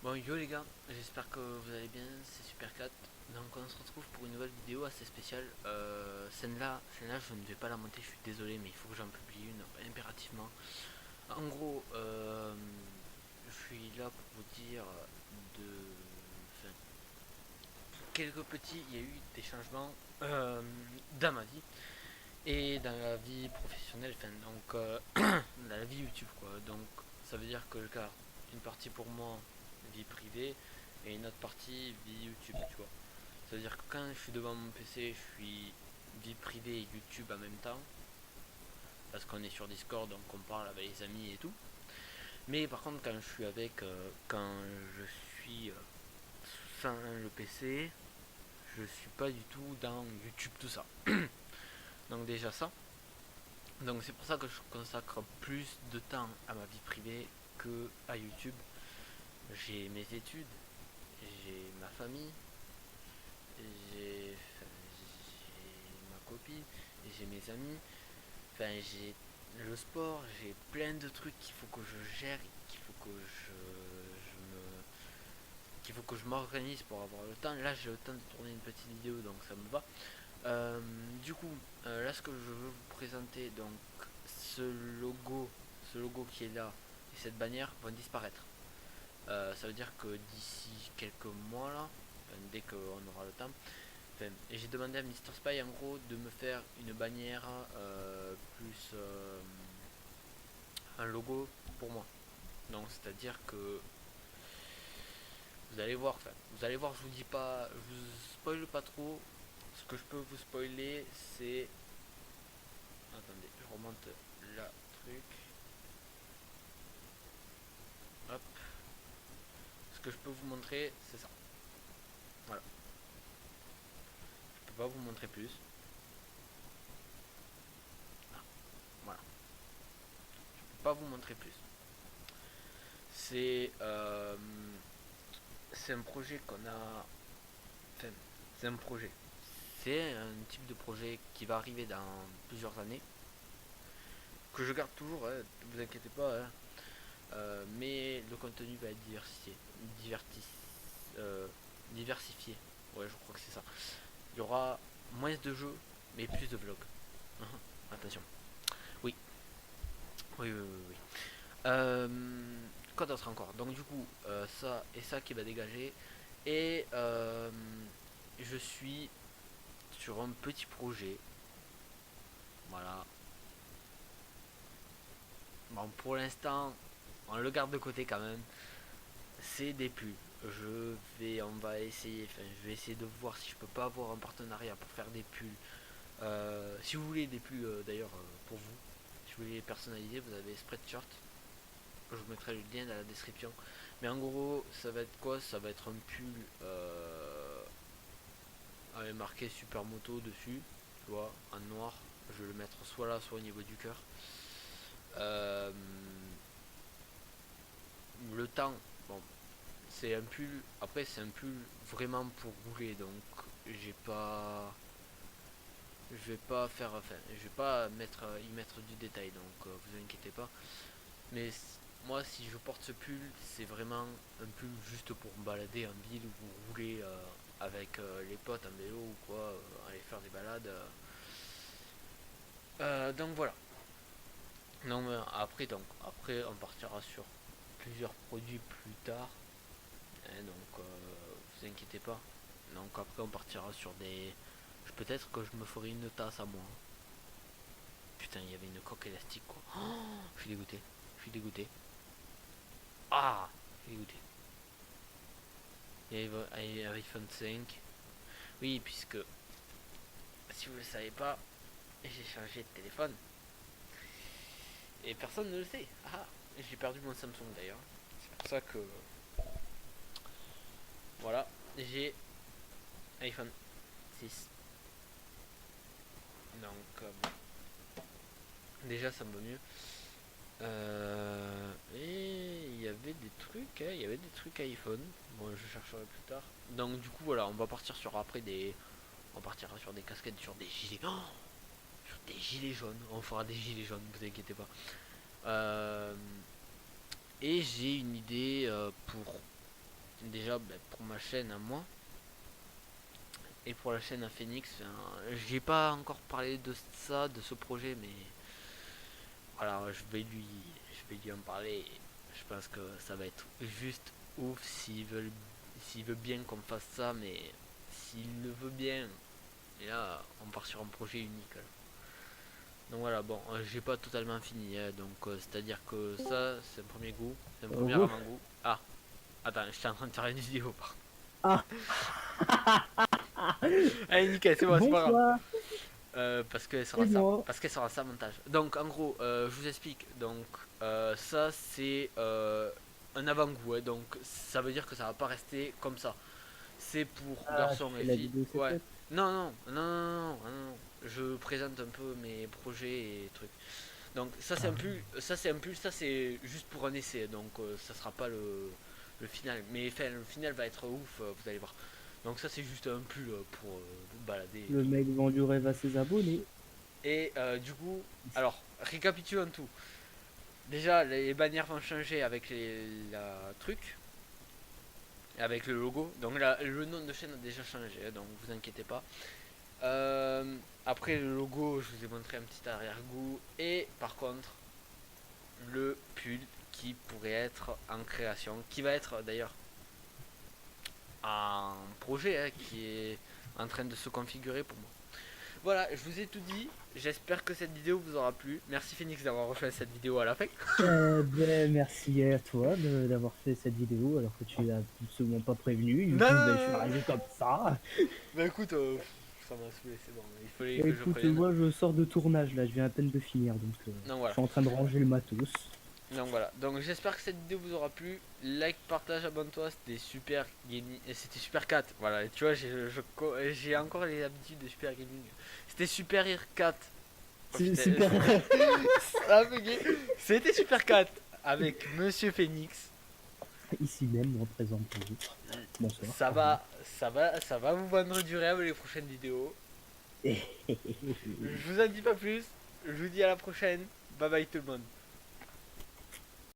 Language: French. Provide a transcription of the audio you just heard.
Bon yo les gars, j'espère que vous allez bien, c'est Super4. Donc on se retrouve pour une nouvelle vidéo assez spéciale. Celle-là je ne vais pas la monter, je suis désolé mais il faut que j'en publie une impérativement. En gros, je suis là pour vous dire de... Enfin, quelques petits, il y a eu des changements dans ma vie et dans la vie professionnelle, enfin donc dans la vie YouTube quoi. Donc ça veut dire que le cas, une partie pour moi vie privée et une autre partie vie YouTube, tu vois. Ça veut dire que quand je suis devant mon PC, je suis vie privée et YouTube en même temps parce qu'on est sur Discord donc on parle avec les amis et tout. Mais par contre quand je suis quand je suis sans le PC, je suis pas du tout dans YouTube tout ça. Donc déjà ça. Donc c'est pour ça que je consacre plus de temps à ma vie privée que à YouTube. J'ai mes études, j'ai ma famille, j'ai ma copine, j'ai mes amis, enfin j'ai le sport, j'ai plein de trucs qu'il faut que je gère, qu'il faut que je m'organise pour avoir le temps. Là j'ai le temps de tourner une petite vidéo donc ça me va. Du coup, là ce que je veux vous présenter, donc ce logo, ce logo qui est là et cette bannière vont disparaître. Ça veut dire que d'ici quelques mois là, dès qu'on aura le temps, enfin, j'ai demandé à Mister Spy en gros de me faire une bannière plus un logo pour moi. Donc c'est à dire que vous allez voir, je vous dis pas, je vous spoil pas trop. Ce que je peux vous spoiler, c'est, attendez, je remonte la truc. Hop, ce que je peux vous montrer, c'est ça. Voilà, je peux pas vous montrer plus. Ah, voilà, je peux pas vous montrer plus. C'est euh, c'est un projet qu'on a. Enfin, c'est un projet. C'est un type de projet qui va arriver dans plusieurs années. Que je garde toujours, hein, ne vous inquiétez pas. Hein. Mais le contenu va être diversifié. Divertis, euh, diversifié. Ouais, je crois que c'est ça. Il y aura moins de jeux, mais plus de vlogs. Attention. Oui, oui, oui, oui. Oui. Euh, Quoi d'autre encore? Donc du coup, ça et ça qui va dégager. Et je suis sur un petit projet. Voilà. Bon, pour l'instant, on le garde de côté quand même. C'est des pulls. On va essayer, enfin, je vais essayer de voir si je peux pas avoir un partenariat pour faire des pulls. Si vous voulez des pulls d'ailleurs pour vous, si vous voulez les personnaliser, vous avez Spreadshirt. Je vous mettrai le lien dans la description. Mais en gros, ça va être quoi? Ça va être un pull avec marqué Supermoto dessus, tu vois, en noir. Je vais le mettre soit là, soit au niveau du cœur. Euh, le temps, bon, c'est un pull. Après, c'est un pull vraiment pour rouler, donc j'ai pas, je vais pas faire, enfin, je vais pas y mettre du détail, donc vous inquiétez pas. Mais moi, si je porte ce pull, c'est vraiment un pull juste pour me balader en ville ou rouler avec les potes en vélo ou quoi, aller faire des balades. Donc voilà. Non, après, on partira sur plusieurs produits plus tard. Hein, donc, vous inquiétez pas. Donc après, on partira sur des. Peut-être que je me ferai une tasse à moi. Putain, il y avait une coque élastique quoi. Oh, je suis dégoûté. Je suis dégoûté. Ah, je suis dégoûté. Il y avait iPhone 5. Oui, puisque si vous ne le savez pas, j'ai changé de téléphone. Et personne ne le sait. Ah, j'ai perdu mon Samsung d'ailleurs. C'est pour ça que voilà, j'ai iPhone 6. Donc déjà ça me va mieux. Et il y avait des trucs, hein, il y avait des trucs iPhone. Bon, je chercherai plus tard. Donc du coup voilà, on va partir sur après des, on partira sur des casquettes, sur des gilets, oh, sur des gilets jaunes. On fera des gilets jaunes, vous inquiétez pas. Euh, et j'ai une idée pour. déjà pour ma chaîne à moi et pour la chaîne à Phoenix. J'ai pas encore parlé de ça, de ce projet, mais voilà, je vais lui en parler. Je pense que ça va être juste ouf s'il veut bien qu'on fasse ça, mais s'il le veut bien, et là on part sur un projet unique. Donc voilà, bon, j'ai pas totalement fini, hein, donc c'est à dire que ça c'est un premier goût, c'est un premier Re- avant-goût. Ah, attends, j'étais en train de faire une vidéo par contre. Ah, Allez, nickel, c'est pas grave. bonsoir, c'est moi. Parce qu'elle sera ça montage. Donc en gros, je vous explique. Donc ça c'est un avant-goût, hein, donc ça veut dire que ça va pas rester comme ça. C'est pour Ah, tu garçons fais et la filles. vidéo Ouais. secrète. Non. Je présente un peu mes projets et trucs. Donc ça c'est Ah, un pull, ça c'est juste pour un essai. Donc ça sera pas le final. Mais enfin, le final va être ouf, vous allez voir. Donc ça c'est juste un pull pour vous balader et le tout. mec vend du rêve à ses abonnés. Et du coup, alors, récapitulons tout. Déjà, les bannières vont changer avec la truc, avec le logo. Donc là, le nom de chaîne a déjà changé, hein, donc vous inquiétez pas. Après le logo, je vous ai montré un petit arrière-goût. Et par contre, le pull qui pourrait être en création, qui va être d'ailleurs un projet, hein, qui est en train de se configurer pour moi. Voilà, je vous ai tout dit. J'espère que cette vidéo vous aura plu. Merci Phoenix d'avoir refait cette vidéo à la fin. Ben, merci à toi d'avoir fait cette vidéo alors que tu as absolument pas prévenu. Du Non, coup, non, ben, je suis non, non. arrivé comme ça. Bah écoute, ça m'a saoulé, c'est bon. Il fallait Ben, que je écoute, prévienne. moi je sors de tournage là, je viens à peine de finir donc Donc je voilà. suis en train de ranger le matos. Donc voilà. Donc j'espère que cette vidéo vous aura plu. Like, partage, abonne-toi. C'était super gaming. C'était super 4. Voilà. Tu vois, j'ai encore les habitudes de super gaming. C'était super 4. Oh C'est putain. super. Ça a bugué. C'était super 4 avec Monsieur Phoenix. Ici même, on présente toujours. Bonsoir. Ça va vous vendre du rêve les prochaines vidéos. Je vous en dis pas plus. Je vous dis à la prochaine. Bye bye tout le monde.